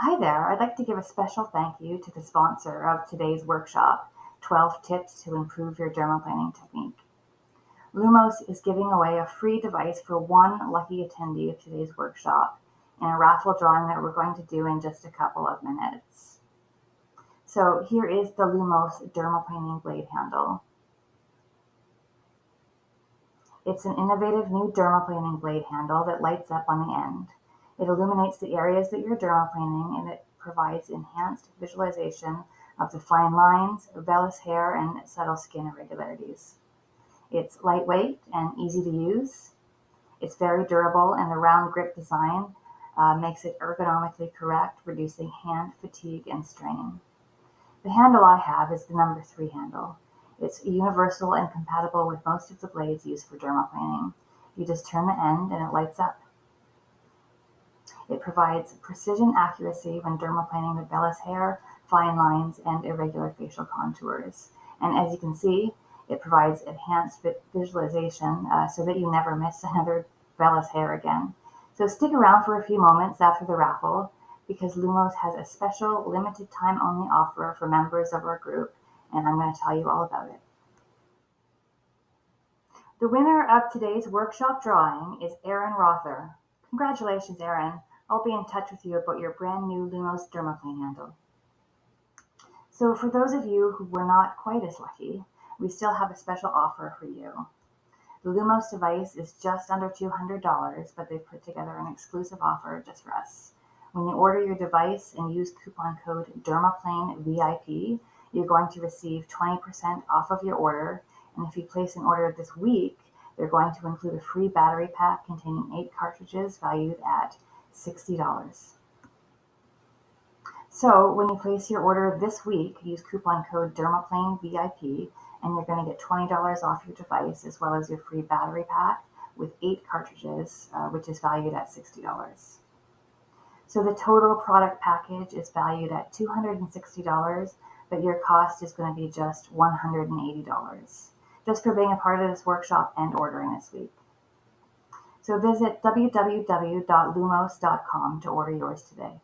Hi there. I'd like to give a special thank you to the sponsor of today's workshop, 12 Tips to Improve Your Dermaplaning Technique. Lumos is giving away a free device for one lucky attendee of today's workshop in a raffle drawing that we're going to do in just a couple of minutes. So here is the Lumos Dermaplaning blade handle. It's an innovative new dermaplaning blade handle that lights up on the end. It illuminates the areas that you're dermaplaning, and it provides enhanced visualization of the fine lines, vellus hair, and subtle skin irregularities. It's lightweight and easy to use. It's very durable, and the round grip design makes it ergonomically correct, reducing hand fatigue and strain. The handle I have is the number 3 handle. It's universal and compatible with most of the blades used for dermaplaning. You just turn the end and it lights up. It provides precision accuracy when dermaplaning the vellus hair, fine lines, and irregular facial contours. And as you can see, it provides enhanced visualization so that you never miss another vellus hair again. So stick around for a few moments after the raffle because Lumos has a special limited time only offer for members of our group, and I'm going to tell you all about it. The winner of today's workshop drawing is Erin Rother. Congratulations, Erin. I'll be in touch with you about your brand new Lumos Dermaplane handle. So for those of you who were not quite as lucky, we still have a special offer for you. The Lumos device is just under $200, but they've put together an exclusive offer just for us. When you order your device and use coupon code DermaplaneVIP, you're going to receive 20% off of your order. And if you place an order this week, they're going to include a free battery pack containing 8 cartridges valued at $60. So when you place your order this week, use coupon code DermaplaneVIP, and you're going to get $20 off your device as well as your free battery pack with 8 cartridges, which is valued at $60. So the total product package is valued at $260, but your cost is going to be just $180, just for being a part of this workshop and ordering this week. So visit www.lumos.com to order yours today.